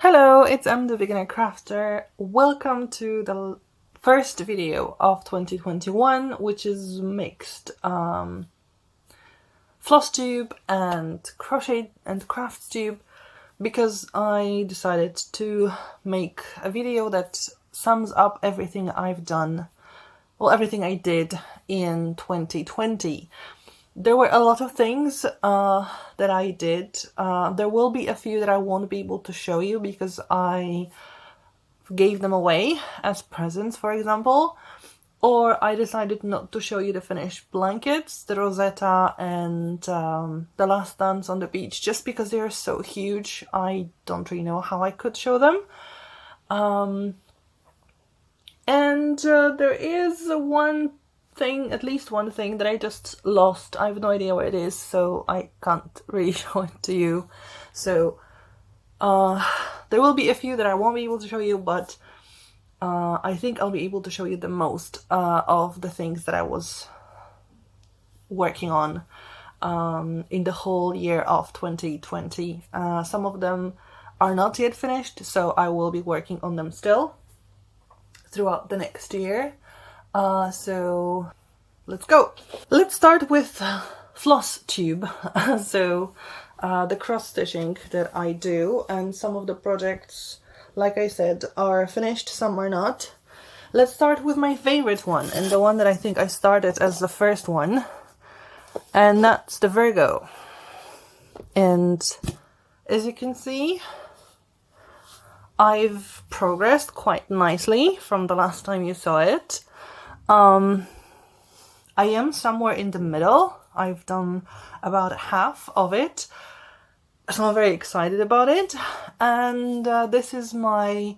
Hello, it's the Beginner Crafter. Welcome to the first video of 2021, which is mixed FlossTube and Crochet and CraftTube, because I decided to make a video that sums up everything I've done, well, everything I did in 2020. There were a lot of things that I did. There will be a few that I won't be able to show you because I gave them away as presents, for example, or I decided not to show you the finished blankets, the Rosetta, and the last dance on the beach, just because they are so huge. I don't really know how I could show them. And there is at least one thing that I just lost. I have no idea where it is, so I can't really show it to you. So there will be a few that I won't be able to show you, but I think I'll be able to show you the most of the things that I was working on in the whole year of 2020. Some of them are not yet finished, so I will be working on them still throughout the next year. So let's go. Let's start with FlossTube. So the cross stitching that I do, and some of the projects, like I said, are finished, some are not. Let's start with my favorite one, and the one that I think I started as the first one, and that's the Virgo. And as you can see, I've progressed quite nicely from the last time you saw it. I am somewhere in the middle. I've done about half of it, so I'm very excited about it. And this is my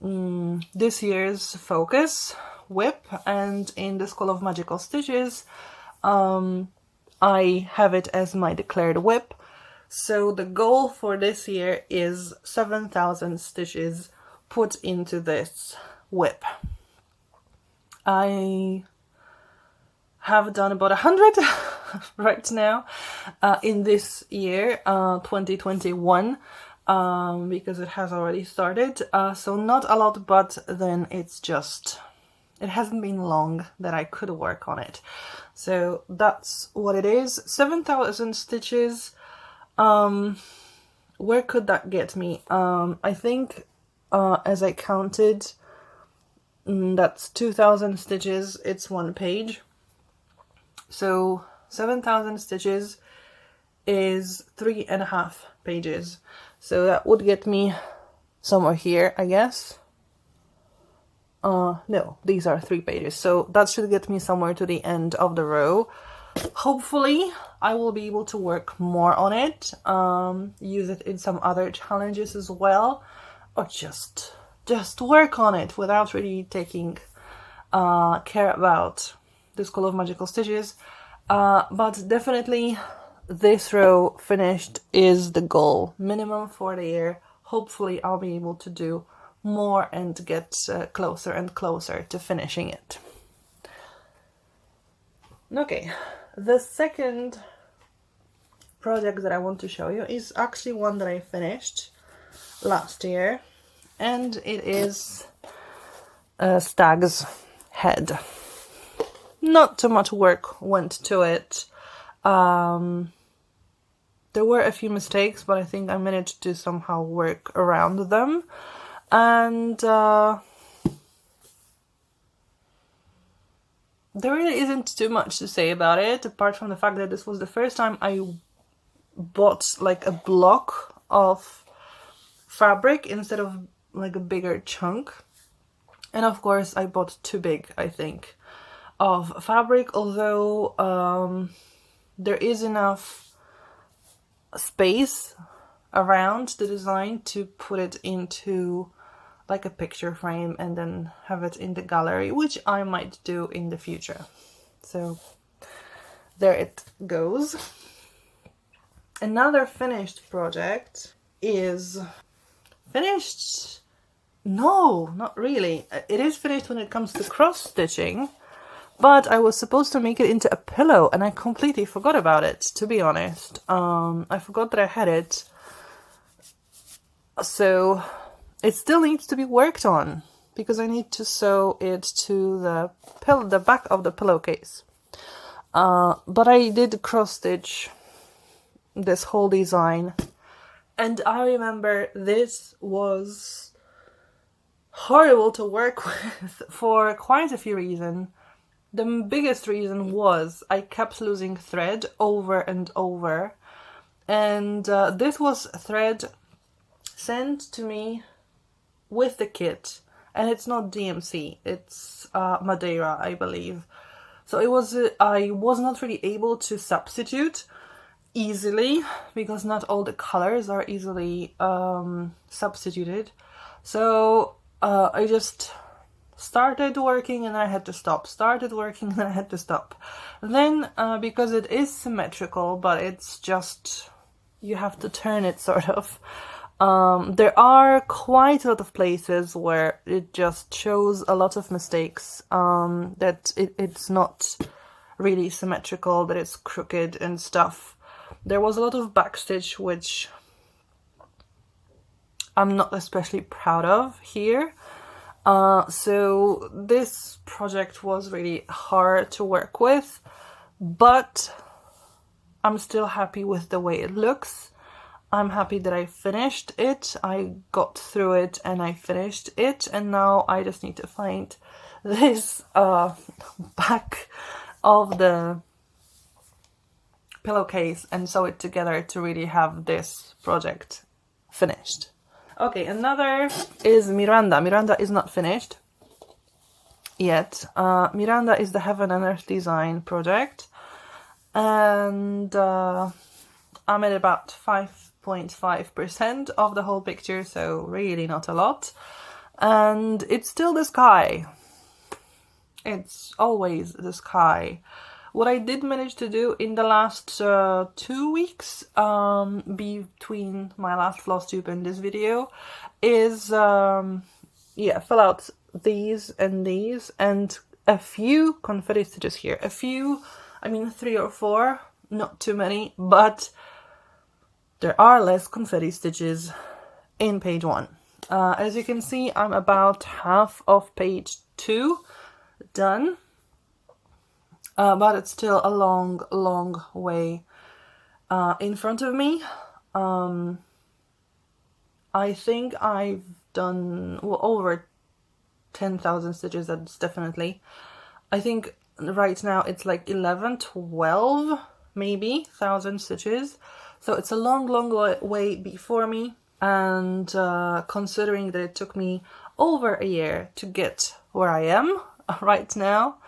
this year's focus whip, and in the School of Magical Stitches I have it as my declared whip. So the goal for this year is 7,000 stitches put into this whip. I have done about 100 right now in this year, 2021, because it has already started. So not a lot, but then it hasn't been long that I could work on it. So that's what it is. 7,000 stitches. Where could that get me? I think as I counted, that's 2,000 stitches, it's one page. So 7,000 stitches is 3.5 pages. So that would get me somewhere here, I guess. No, these are 3 pages. So that should get me somewhere to the end of the row. Hopefully I will be able to work more on it, use it in some other challenges as well, or just work on it without really taking care about the School of Magical Stitches. But definitely this row finished is the goal, minimum for the year. Hopefully I'll be able to do more and get closer and closer to finishing it. Okay, the second project that I want to show you is actually one that I finished last year, and it is a stag's head. Not too much work went to it. There were a few mistakes, but I think I managed to somehow work around them. And there really isn't too much to say about it, apart from the fact that this was the first time I bought like a block of fabric instead of like a bigger chunk. And of course I bought too big, I think, of fabric, although there is enough space around the design to put it into like a picture frame and then have it in the gallery, which I might do in the future. So there it goes. Another finished project is finished. No, not really. It is finished when it comes to cross stitching, but I was supposed to make it into a pillow and I completely forgot about it, to be honest. I forgot that I had it. So it still needs to be worked on because I need to sew it to the back of the pillowcase. But I did cross stitch this whole design, and I remember this was horrible to work with for quite a few reasons. The biggest reason was I kept losing thread over and over, and this was thread sent to me with the kit, and it's not DMC, it's Madeira, I believe. So it was I was not really able to substitute easily because not all the colors are easily substituted. So I just started working and I had to stop, started working and I had to stop. Then because it is symmetrical, but it's just, you have to turn it sort of. There are quite a lot of places where it just shows a lot of mistakes, that it's not really symmetrical, that it's crooked and stuff. There was a lot of backstitch, which I'm not especially proud of here. So this project was really hard to work with, but I'm still happy with the way it looks. I'm happy that I finished it. I got through it and I finished it, and now I just need to find this back of the pillowcase and sew it together to really have this project finished. Okay, another is Miranda. Miranda is not finished yet. Miranda is the Heaven and Earth design project, and I'm at about 5.5% of the whole picture, so really not a lot. And it's still the sky. It's always the sky. What I did manage to do in the last 2 weeks, between my last FlossTube and this video, is fill out these and a few confetti stitches here. A few, I mean 3 or 4, not too many, but there are less confetti stitches in page 1. As you can see, I'm about half of page 2 done. But it's still a long way in front of me. I think I've done over 10,000 stitches, that's definitely. I think right now it's like 11, 12 maybe thousand stitches. So it's a long way before me. And considering that it took me over a year to get where I am right now,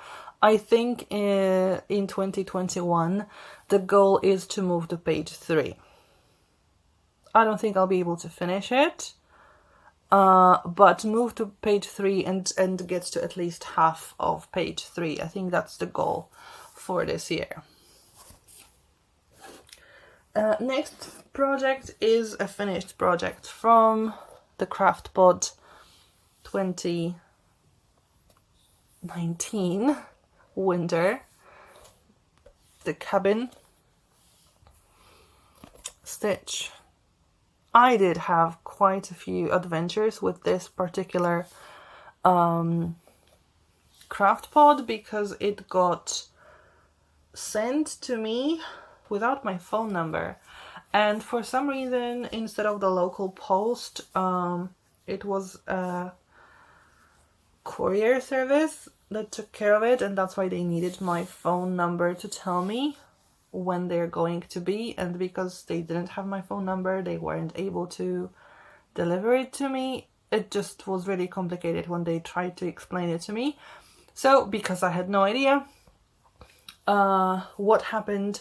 I think in 2021, the goal is to move to page 3. I don't think I'll be able to finish it, but move to page 3 and get to at least half of page 3. I think that's the goal for this year. Next project is a finished project from the Craft Pod 2019. Winter, the cabin stitch. I did have quite a few adventures with this particular craft pod because it got sent to me without my phone number, and for some reason instead of the local post, it was a courier service that took care of it, and that's why they needed my phone number to tell me when they're going to be, and because they didn't have my phone number, they weren't able to deliver it to me. It just was really complicated when they tried to explain it to me. So because I had no idea what happened,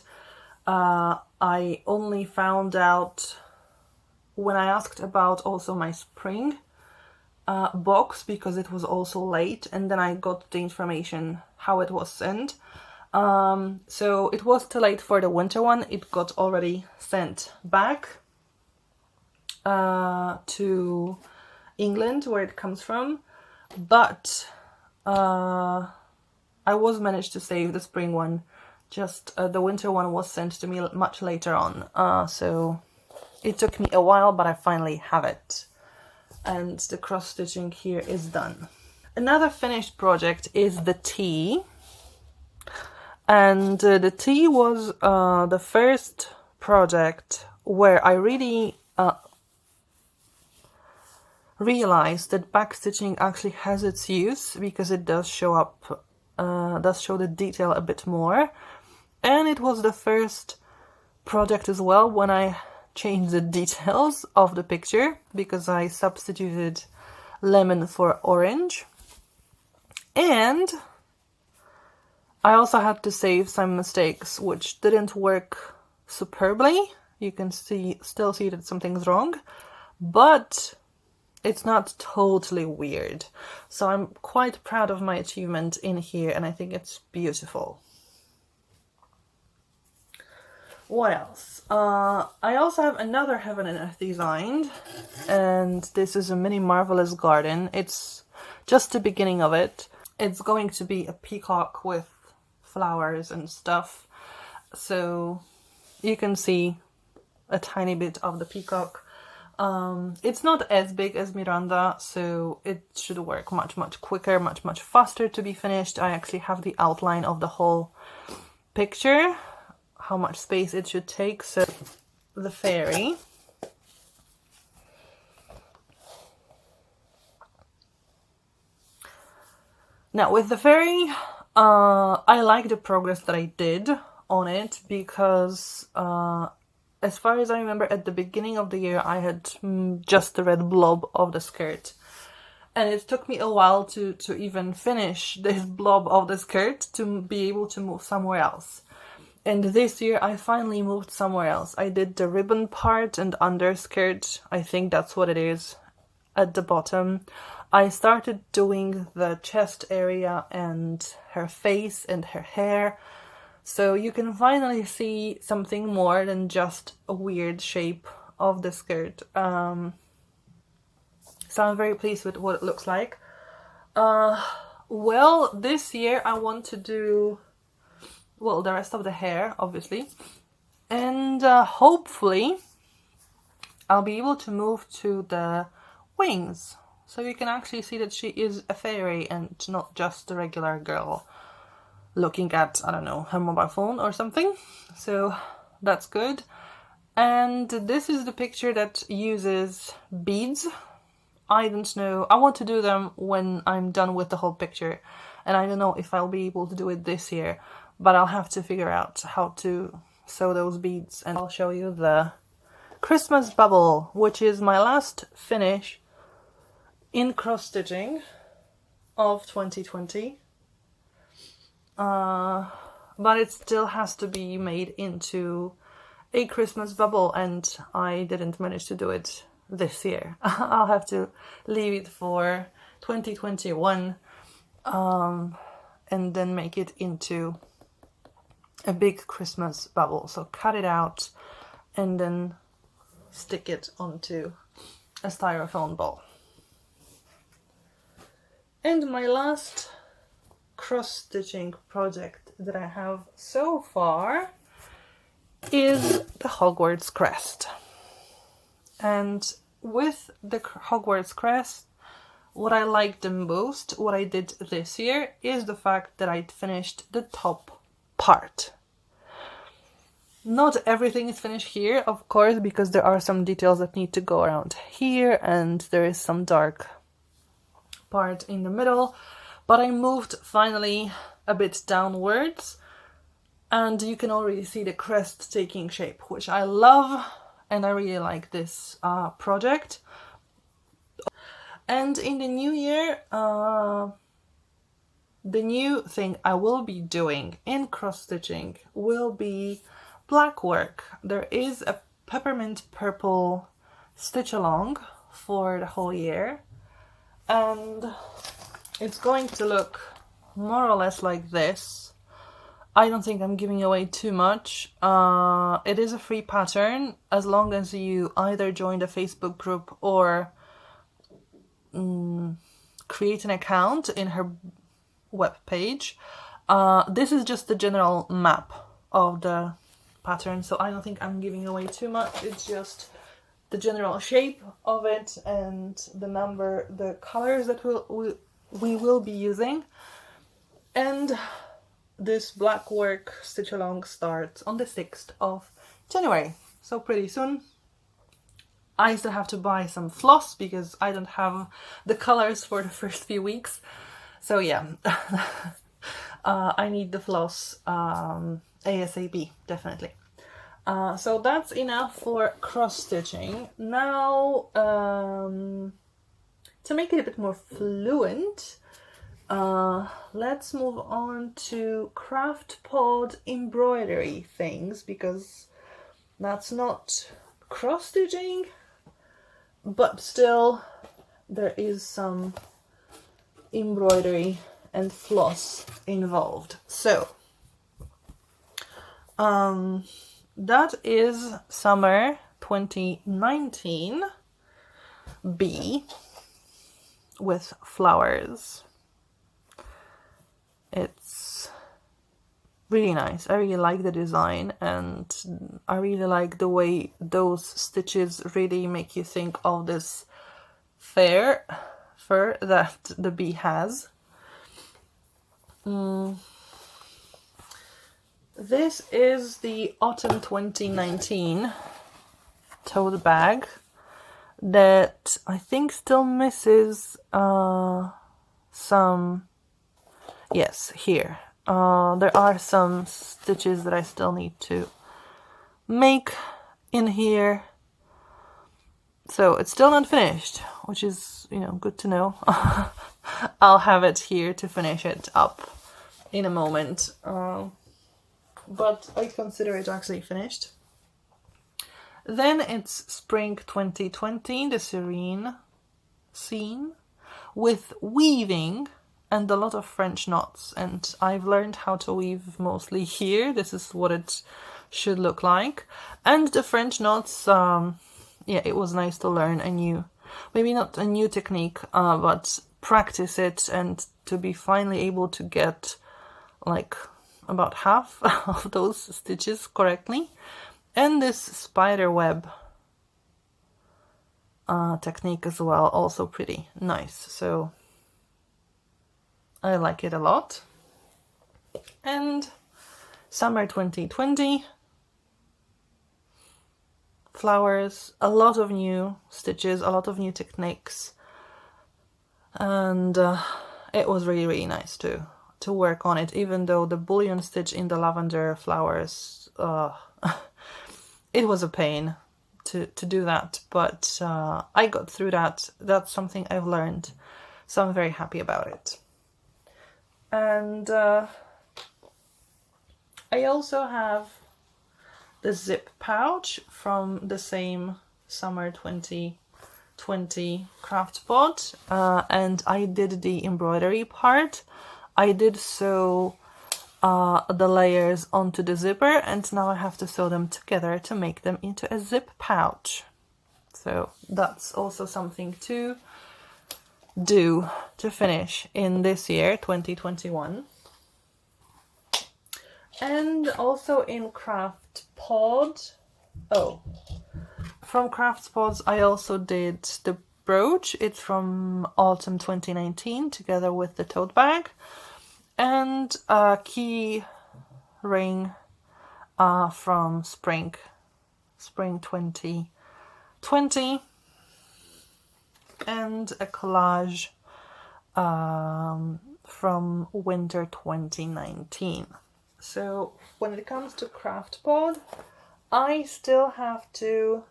I only found out when I asked about also my spring box, because it was also late, and then I got the information how it was sent. So it was too late for the winter one. It got already sent back to England, where it comes from, but I was managed to save the spring one. Just the winter one was sent to me much later on, so It took me a while, but I finally have it. And the cross stitching here is done. Another finished project is the tea. And the tea was the first project where I really realized that backstitching actually has its use, because it does show up, does show the detail a bit more. And it was the first project as well when I changed the details of the picture, because I substituted lemon for orange. And I also had to save some mistakes which didn't work superbly. You can still see that something's wrong, but it's not totally weird. So I'm quite proud of my achievement in here, and I think it's beautiful. What else? I also have another Heaven and Earth designed, and this is a mini Marvelous Garden. It's just the beginning of it. It's going to be a peacock with flowers and stuff, so you can see a tiny bit of the peacock. It's not as big as Miranda, so it should work much quicker, much faster to be finished. I actually have the outline of the whole picture, how much space it should take. So the fairy. Now with the fairy, I like the progress that I did on it, because as far as I remember, at the beginning of the year I had just the red blob of the skirt, and it took me a while to even finish this blob of the skirt to be able to move somewhere else. And this year I finally moved somewhere else. I did the ribbon part and underskirt, I think that's what it is, at the bottom. I started doing the chest area and her face and her hair, so you can finally see something more than just a weird shape of the skirt. So I'm very pleased with what it looks like. Well, this year I want to do, well, the rest of the hair, obviously, and hopefully I'll be able to move to the wings. So you can actually see that she is a fairy and not just a regular girl looking at, I don't know, her mobile phone or something. So that's good. And this is the picture that uses beads. I don't know, I want to do them when I'm done with the whole picture. And I don't know if I'll be able to do it this year, but I'll have to figure out how to sew those beads. And I'll show you the Christmas bubble, which is my last finish in cross stitching of 2020, but it still has to be made into a Christmas bubble, and I didn't manage to do it this year. I'll have to leave it for 2021 and then make it into a big Christmas bubble. So cut it out and then stick it onto a styrofoam ball. And my last cross-stitching project that I have so far is the Hogwarts crest. And with the Hogwarts crest, what I liked the most, what I did this year, is the fact that I'd finished the top part. Not everything is finished here, of course, because there are some details that need to go around here, and there is some dark part in the middle, but I moved finally a bit downwards, and you can already see the crest taking shape, which I love, and I really like this project. And in the new year, the new thing I will be doing in cross stitching will be black work. There is a peppermint purple stitch along for the whole year, and it's going to look more or less like this. I don't think I'm giving away too much. It is a free pattern as long as you either join the Facebook group or create an account in her web page. This is just the general map of the pattern, so I don't think I'm giving away too much. It's just the general shape of it and the colors that we will be using. And this black work stitch along starts on the 6th of January, so pretty soon. I still have to buy some floss because I don't have the colors for the first few weeks. So yeah, I need the floss ASAP, definitely. So that's enough for cross stitching. Now, to make it a bit more fluent, let's move on to craft pod embroidery things, because that's not cross stitching, but still there is some embroidery and floss involved. So that is summer 2019 B with flowers. It's really nice. I really like the design, and I really like the way those stitches really make you think of this fur that the bee has. This is the autumn 2019 tote bag that I think still misses some. Yes, here. There are some stitches that I still need to make in here. So it's still not finished, which is, you know, good to know. I'll have it here to finish it up in a moment. But I consider it actually finished. Then it's spring 2020, the serene scene, with weaving and a lot of French knots, and I've learned how to weave mostly here. This is what it should look like. And the French knots, yeah, it was nice to learn a new, maybe not a new technique, but practice it, and to be finally able to get like about half of those stitches correctly. And this spider web technique as well, also pretty nice. So I like it a lot. And summer 2020, flowers, a lot of new stitches, a lot of new techniques, and it was really, really nice to work on it, even though the bullion stitch in the lavender flowers, it was a pain to do that, but I got through that. That's something I've learned, so I'm very happy about it. And I also have the zip pouch from the same summer 2020 craft pot, and I did the embroidery part. I did sew the layers onto the zipper, and now I have to sew them together to make them into a zip pouch. So that's also something to do to finish in this year, 2021. And also in craft pod, from craft pods I also did the brooch. It's from autumn 2019 together with the tote bag, and a key ring from spring 2020, and a collage from winter 2019. So when it comes to craft pod, I still have to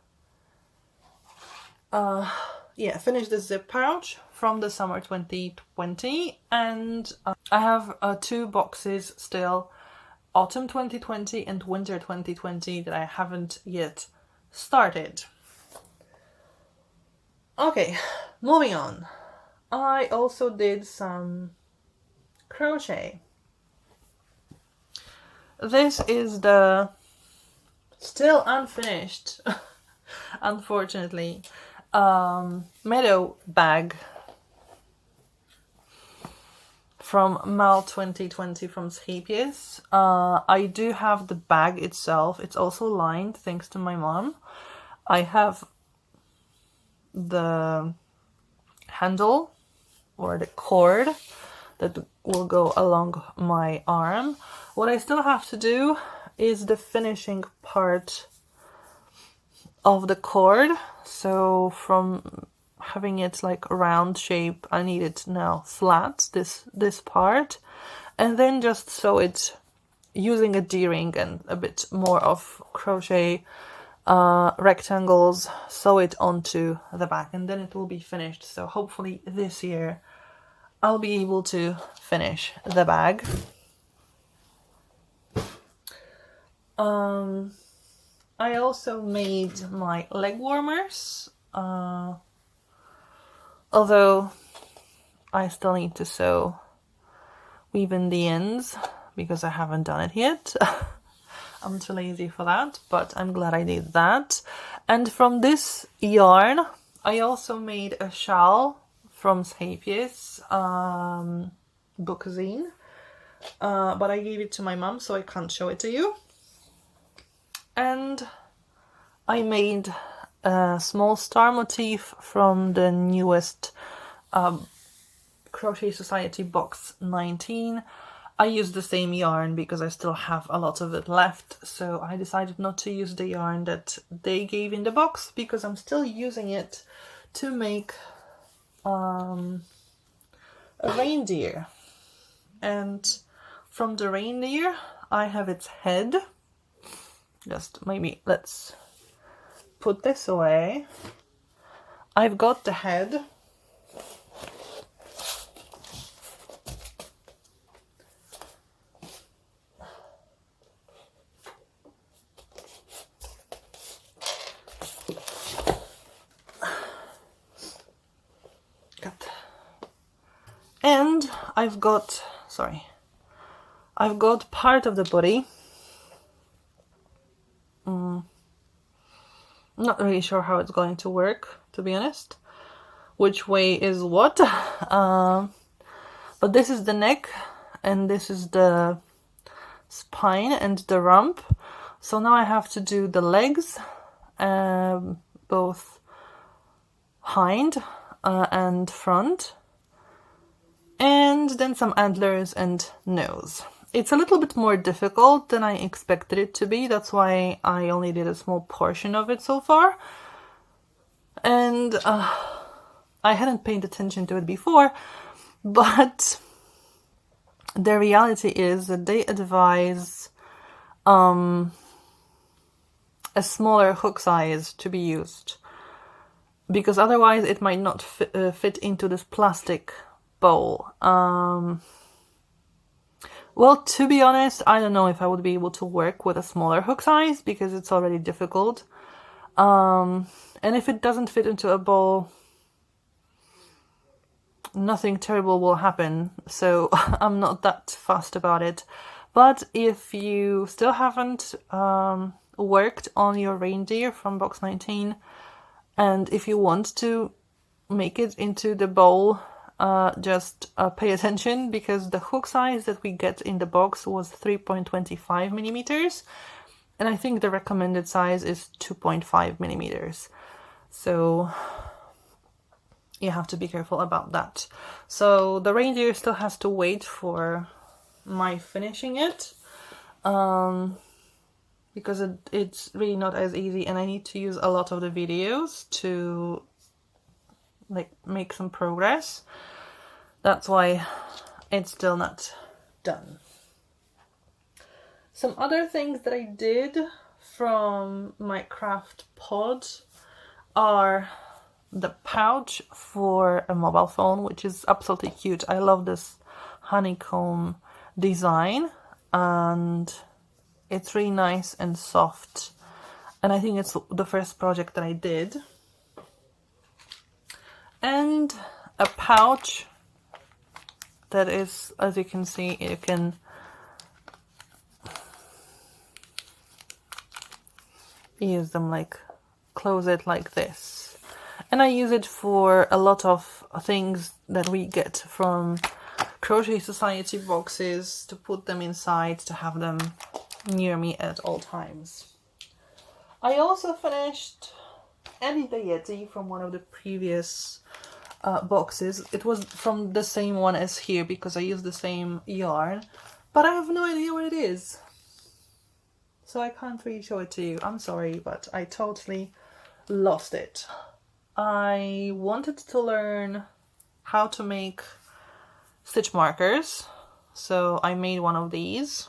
finish the zip pouch from the summer 2020, and I have 2 boxes still, autumn 2020 and winter 2020, that I haven't yet started. Okay, moving on. I also did some crochet. This is the still unfinished, unfortunately, meadow bag from Mal 2020 from Schapies. I do have the bag itself. It's also lined, thanks to my mom. I have the handle or the cord that will go along my arm. What I still have to do is the finishing part of the cord. So from having it like a round shape, I need it now flat, this part, and then just sew it using a D-ring and a bit more of crochet rectangles, sew it onto the back, and then it will be finished. So hopefully this year I'll be able to finish the bag. I also made my leg warmers, although I still need to weave in the ends because I haven't done it yet. I'm too lazy for that, but I'm glad I did that. And from this yarn, I also made a shawl from Sapie's bookzine, but I gave it to my mom, so I can't show it to you. And I made a small star motif from the newest Crochet Society box 19. I used the same yarn because I still have a lot of it left, so I decided not to use the yarn that they gave in the box because I'm still using it to make a reindeer. And from the reindeer I have its head. Just maybe let's put this away. I've got the head. And I've got part of the body. Not really sure how it's going to work, to be honest, which way is what. But this is the neck and this is the spine and the rump. So now I have to do the legs, both hind and front, and then some antlers and nose. It's a little bit more difficult than I expected it to be. That's why I only did a small portion of it so far. And I hadn't paid attention to it before, but the reality is that they advise a smaller hook size to be used, because otherwise it might not fit into this plastic bowl. Well, to be honest, I don't know if I would be able to work with a smaller hook size because it's already difficult. And if it doesn't fit into a bowl, nothing terrible will happen. So I'm not that fussed about it. But if you still haven't worked on your reindeer from box 19, and if you want to make it into the bowl, just pay attention, because the hook size that we get in the box was 3.25 millimeters, and I think the recommended size is 2.5 millimeters. So you have to be careful about that. So the reindeer still has to wait for my finishing it, because it's really not as easy, and I need to use a lot of the videos to like make some progress. That's why it's still not done. Some other things that I did from my craft pod are the pouch for a mobile phone, which is absolutely cute. I love this honeycomb design, and it's really nice and soft, and I think it's the first project that I did. And a pouch that is, as you can see, you can use them like, close it like this. And I use it for a lot of things that we get from Crochet Society boxes, to put them inside, to have them near me at all times. I also finished and the Yeti from one of the previous boxes. It was from the same one as here because I used the same yarn, but I have no idea what it is. So I can't really show it to you. I'm sorry, but I totally lost it. I wanted to learn how to make stitch markers, so I made one of these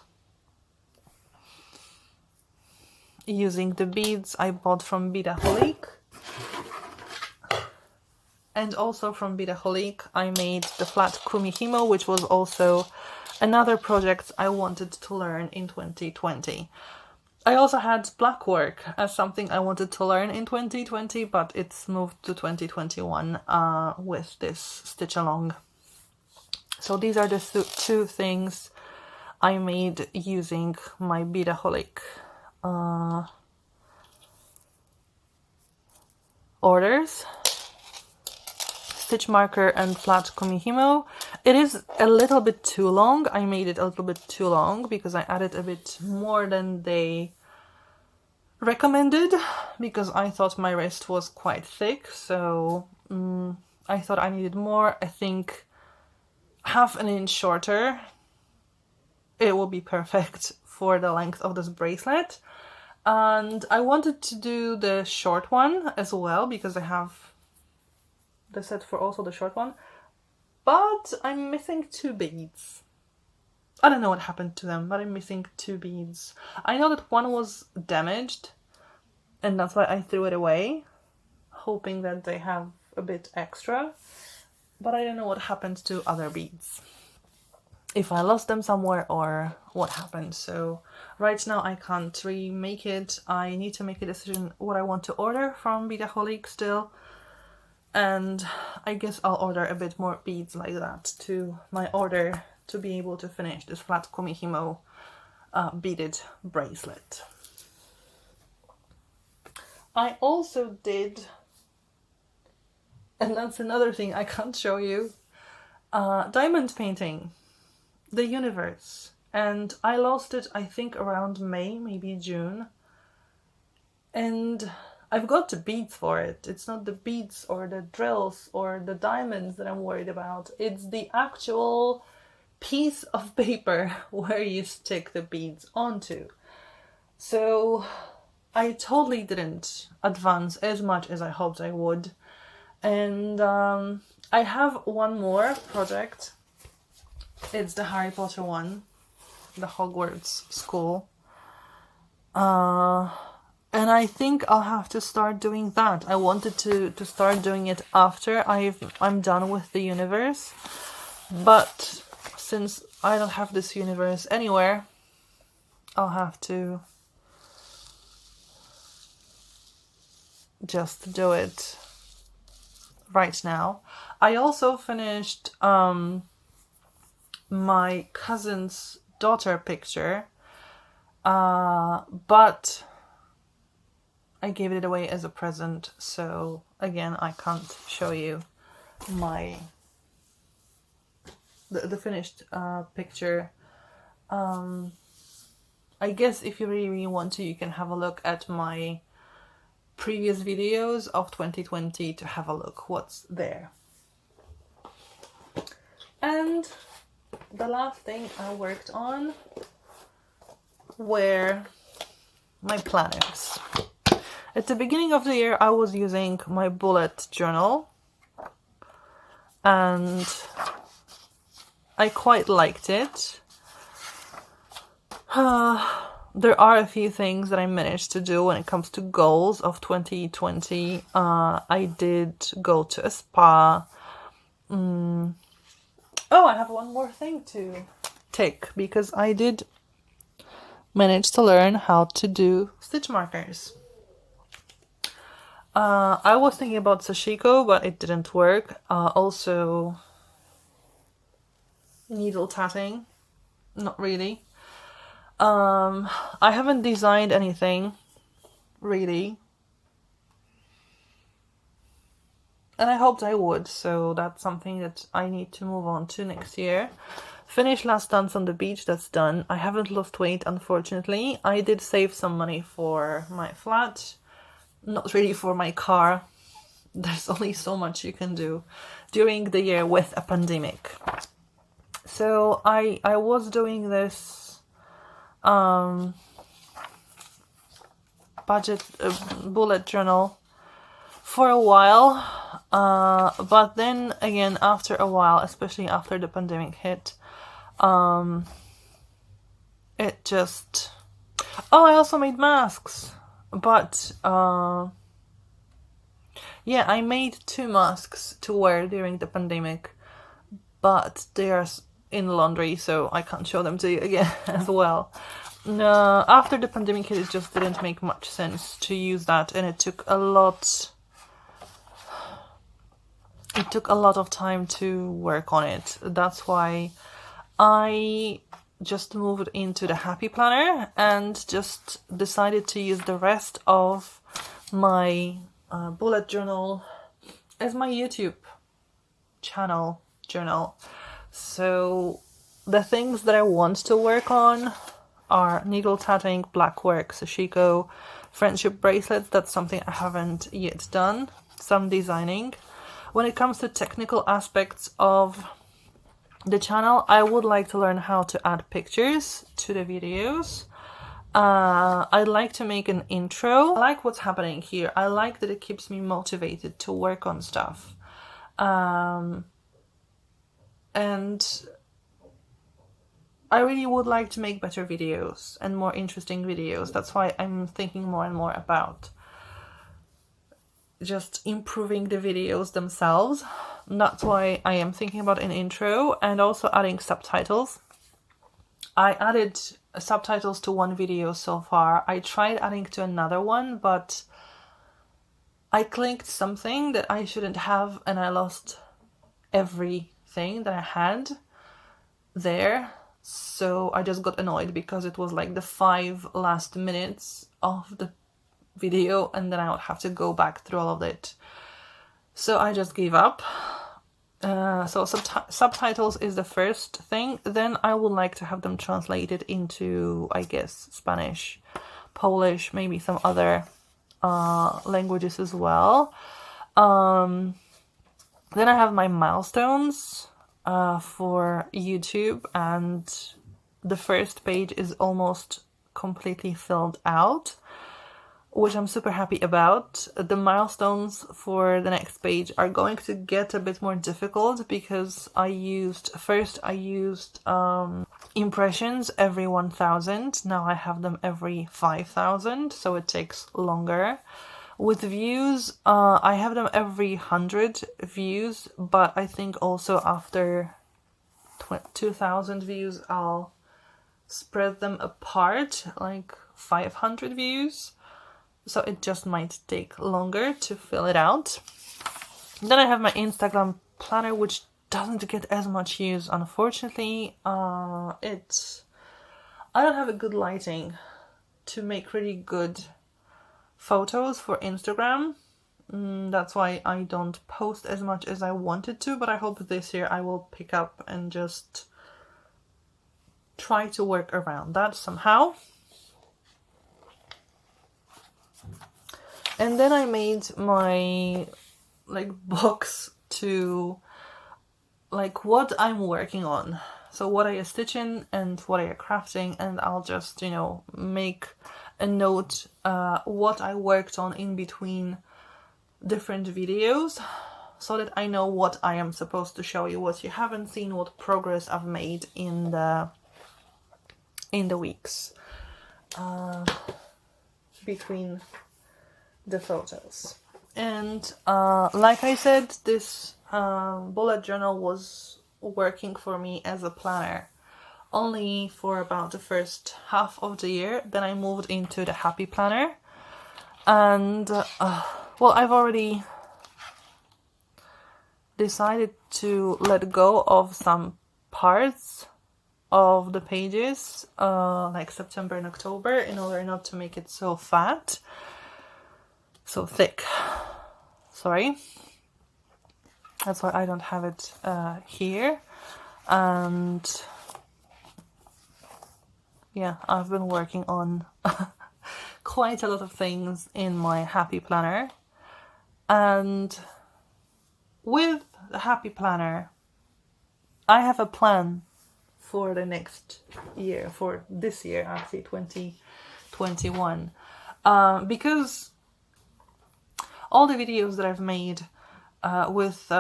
using the beads I bought from Beadaholic. And also from Beadaholic I made the flat kumihimo, which was also another project I wanted to learn in 2020. I also had blackwork as something I wanted to learn in 2020, but it's moved to 2021 with this stitch along. So these are the two things I made using my Beadaholic orders. Stitch marker and flat kumihimo. It is a little bit too long. I made it a little bit too long because I added a bit more than they recommended because I thought my wrist was quite thick, so I thought I needed more. I think half an inch shorter, it will be perfect for the length of this bracelet. And I wanted to do the short one as well because I have the set for also the short one, but I'm missing 2 beads. I don't know what happened to them, but I'm missing 2 beads. I know that one was damaged and that's why I threw it away, hoping that they have a bit extra, but I don't know what happened to other beads. If I lost them somewhere or what happened. So right now I can't remake it. I need to make a decision what I want to order from Beadaholic still. And I guess I'll order a bit more beads like that to my order to be able to finish this flat kumihimo beaded bracelet. I also did, and that's another thing I can't show you, diamond painting. The universe, and I lost it I think around May, maybe June, and I've got the beads for it. It's not the beads or the drills or the diamonds that I'm worried about, it's the actual piece of paper where you stick the beads onto. So I totally didn't advance as much as I hoped I would, and I have one more project. It's the Harry Potter one, the Hogwarts school. And I think I'll have to start doing that. I wanted to start doing it after I'm done with the universe. But since I don't have this universe anywhere, I'll have to just do it right now. I also finished my cousin's daughter picture, but I gave it away as a present, so again I can't show you my the finished picture. I guess if you really want to, you can have a look at my previous videos of 2020 to have a look what's there. And the last thing I worked on were my planners. At the beginning of the year I was using my bullet journal and I quite liked it. There are a few things that I managed to do when it comes to goals of 2020. I did go to a spa. Oh, I have one more thing to tick because I did manage to learn how to do stitch markers. I was thinking about sashiko, but it didn't work. Also, needle tatting, not really. I haven't designed anything, really. And I hoped I would, so that's something that I need to move on to next year. Finish Last Dance on the Beach, that's done. I haven't lost weight, unfortunately. I did save some money for my flat, not really for my car. There's only so much you can do during the year with a pandemic. So I was doing this bullet journal for a while, but then again, after a while, especially after the pandemic hit, it just... Oh, I also made masks, but yeah, I made 2 masks to wear during the pandemic, but they are in laundry, so I can't show them to you again as well. After the pandemic hit, it just didn't make much sense to use that, and it took a lot of time to work on it. That's why I just moved into the Happy Planner and just decided to use the rest of my bullet journal as my YouTube channel journal. So the things that I want to work on are needle tatting, blackwork, sashiko, friendship bracelets. That's something I haven't yet done. Some designing. When it comes to technical aspects of the channel, I would like to learn how to add pictures to the videos. I'd like to make an intro. I like what's happening here. I like that it keeps me motivated to work on stuff. And I really would like to make better videos and more interesting videos. That's why I'm thinking more and more about just improving the videos themselves. That's why I am thinking about an intro and also adding subtitles. I added subtitles to one video so far. I tried adding to another one, but I clicked something that I shouldn't have and I lost everything that I had there. So I just got annoyed because it was like the 5 last minutes of the video and then I would have to go back through all of it. So I just gave up. So subtitles is the first thing. Then I would like to have them translated into, I guess, Spanish, Polish, maybe some other languages as well. Then I have my milestones for YouTube, and the first page is almost completely filled out, which I'm super happy about. The milestones for the next page are going to get a bit more difficult because I used impressions every 1,000. Now I have them every 5,000, so it takes longer. With views, I have them every 100 views, but I think also after 2,000 views I'll spread them apart, like 500 views. So it just might take longer to fill it out. Then I have my Instagram planner, which doesn't get as much use, unfortunately. I don't have a good lighting to make really good photos for Instagram. That's why I don't post as much as I wanted to, but I hope this year I will pick up and just try to work around that somehow. And then I made my box to what I'm working on. So what I am stitching and what I am crafting, and I'll just, make a note what I worked on in between different videos so that I know what I am supposed to show you, what you haven't seen, what progress I've made in the weeks between the photos. And like I said, this bullet journal was working for me as a planner only for about the first half of the year. Then I moved into the Happy Planner, and well, I've already decided to let go of some parts of the pages like September and October in order not to make it so thick. Sorry, that's why I don't have it here. And yeah, I've been working on quite a lot of things in my happy planner, and with the happy planner I have a plan for the next year, for this year actually, 2021, because all the videos that I've made with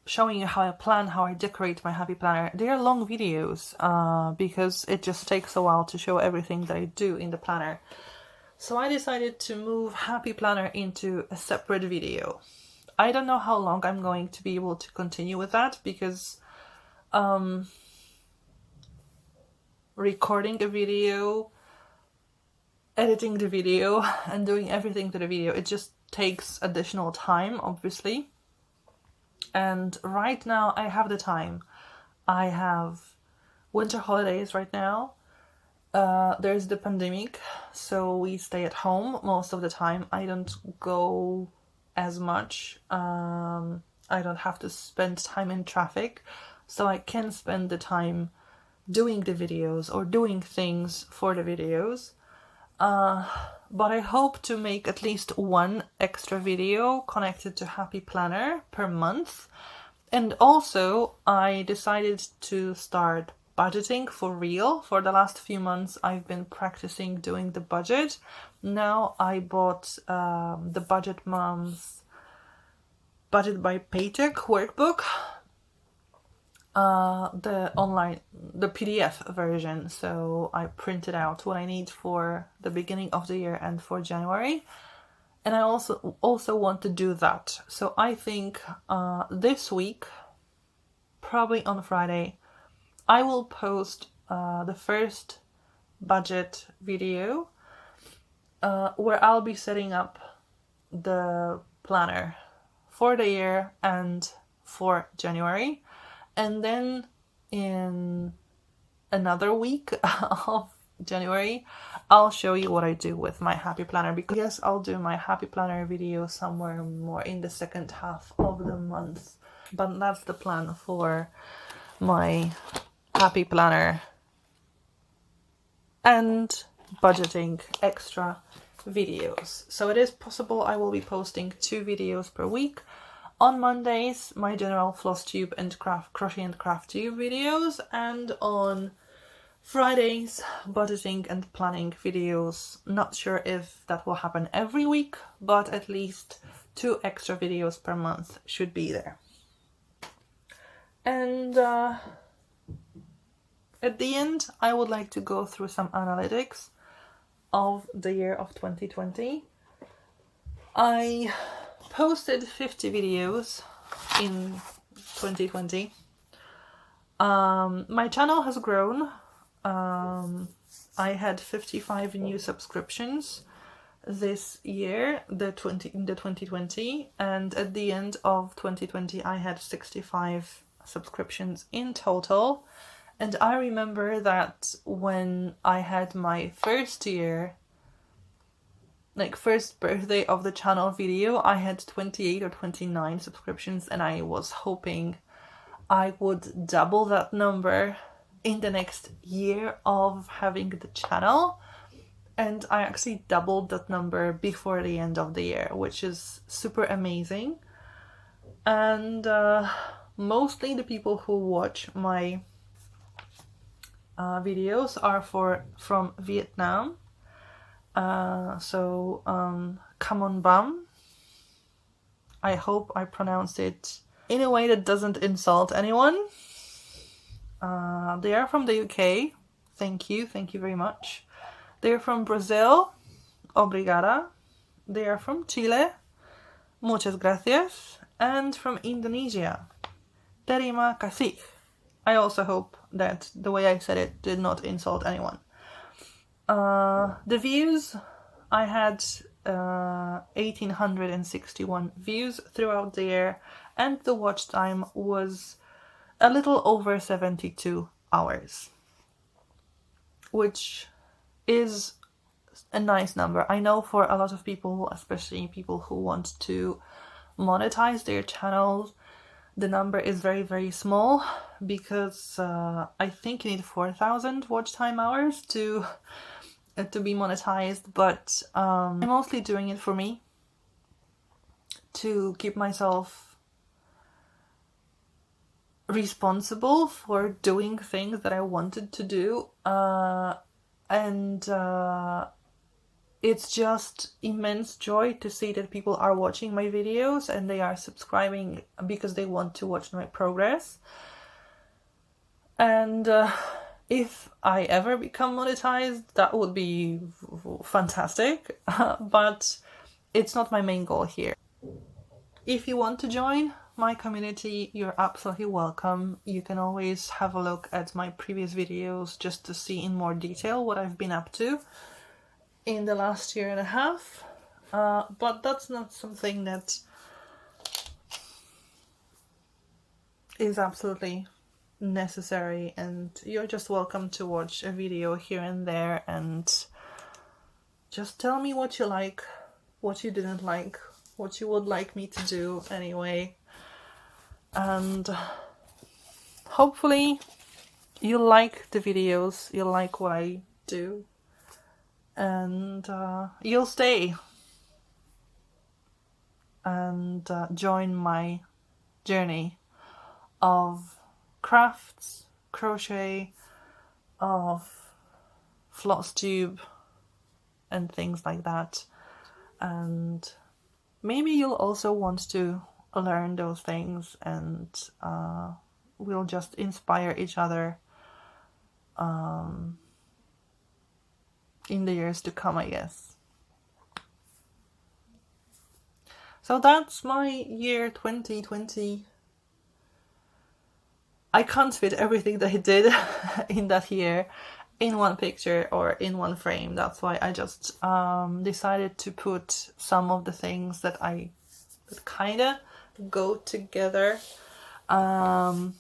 showing you how I plan, how I decorate my happy planner, they are long videos because it just takes a while to show everything that I do in the planner. So I decided to move happy planner into a separate video. I don't know how long I'm going to be able to continue with that, because recording a video, editing the video, and doing everything to the video, it just takes additional time, obviously. And right now I have the time. I have winter holidays right now. There's the pandemic, so we stay at home most of the time. I don't go as much. I don't have to spend time in traffic, so I can spend the time doing the videos or doing things for the videos. But I hope to make at least one extra video connected to Happy Planner per month. And also I decided to start budgeting for real. For the last few months I've been practicing doing the budget. Now I bought the Budget Mom's Budget by Paycheck workbook, the PDF version, so I printed out what I need for the beginning of the year and for January, and I also want to do that. So I think this week, probably on Friday, I will post the first budget video where I'll be setting up the planner for the year and for January. And then in another week of January, I'll show you what I do with my happy planner, because yes, I'll do my happy planner video somewhere more in the second half of the month. But that's the plan for my happy planner and budgeting extra videos. So it is possible I will be posting 2 videos per week. On Mondays, my general FlossTube and Crochet and Craft Tube videos, and on Fridays, budgeting and planning videos. Not sure if that will happen every week, but at least 2 extra videos per month should be there. And at the end, I would like to go through some analytics of the year of 2020. I posted 50 videos in 2020. My channel has grown. I had 55 new subscriptions this year, in the 2020, and at the end of 2020 I had 65 subscriptions in total. And I remember that when I had my first year, like first birthday of the channel video, I had 28 or 29 subscriptions, and I was hoping I would double that number in the next year of having the channel. And I actually doubled that number before the end of the year, which is super amazing. And mostly the people who watch my videos are from Vietnam. Come on bum. I hope I pronounced it in a way that doesn't insult anyone. They are from the UK. Thank you very much. They're from Brazil. Obrigada. They are from Chile. Muchas gracias. And from Indonesia. Terima kasih. I also hope that the way I said it did not insult anyone. The views, I had 1,861 views throughout the year, and the watch time was a little over 72 hours, which is a nice number. I know for a lot of people, especially people who want to monetize their channels, the number is very small, because I think you need 4,000 watch time hours to to be monetized, but I'm mostly doing it for me, to keep myself responsible for doing things that I wanted to do, and it's just immense joy to see that people are watching my videos and they are subscribing because they want to watch my progress. And if I ever become monetized, that would be fantastic, but it's not my main goal here. If you want to join my community, you're absolutely welcome. You can always have a look at my previous videos just to see in more detail what I've been up to in the last year and a half, but that's not something that is absolutely necessary, and you're just welcome to watch a video here and there and just tell me what you like, what you didn't like, what you would like me to do anyway, and hopefully you like the videos, you like what I do, and you'll stay and join my journey of crafts, crochet, of FlossTube and things like that. And maybe you'll also want to learn those things, and we'll just inspire each other in the years to come, I guess. So that's my year 2020. I can't fit everything that I did in that year in one picture or in one frame. That's why I just decided to put some of the things that kind of go together, and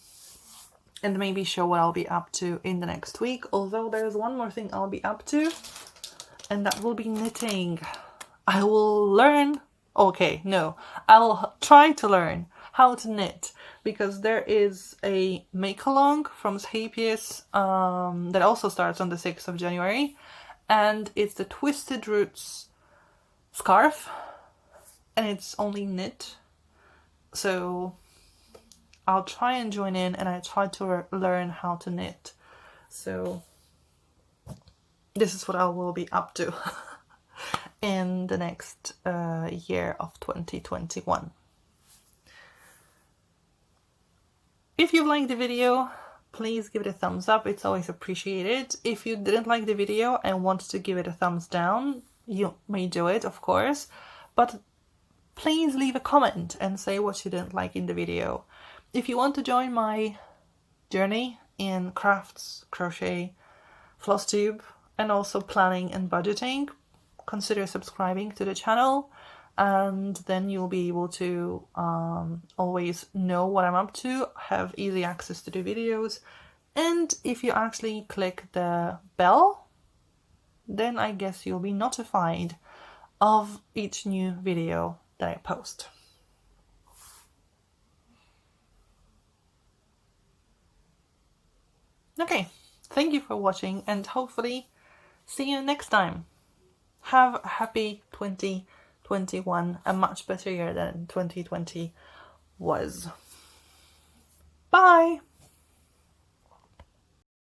maybe show what I'll be up to in the next week. Although there's one more thing I'll be up to, and that will be knitting. I will learn, okay, no, I'll try to learn how to knit, because there is a make-along from Scapius that also starts on the 6th of January, and it's the Twisted Roots scarf, and it's only knit, so I'll try and join in, and I try to learn how to knit. So this is what I will be up to in the next year of 2021. If you liked the video, please give it a thumbs up. It's always appreciated. If you didn't like the video and want to give it a thumbs down, you may do it, of course, but please leave a comment and say what you didn't like in the video. If you want to join my journey in crafts, crochet, FlossTube, and also planning and budgeting, consider subscribing to the channel, and then you'll be able to always know what I'm up to, have easy access to the videos, and if you actually click the bell, then I guess you'll be notified of each new video that I post. Okay, thank you for watching, and hopefully see you next time. Have a happy 2021, a much better year than 2020 was. Bye!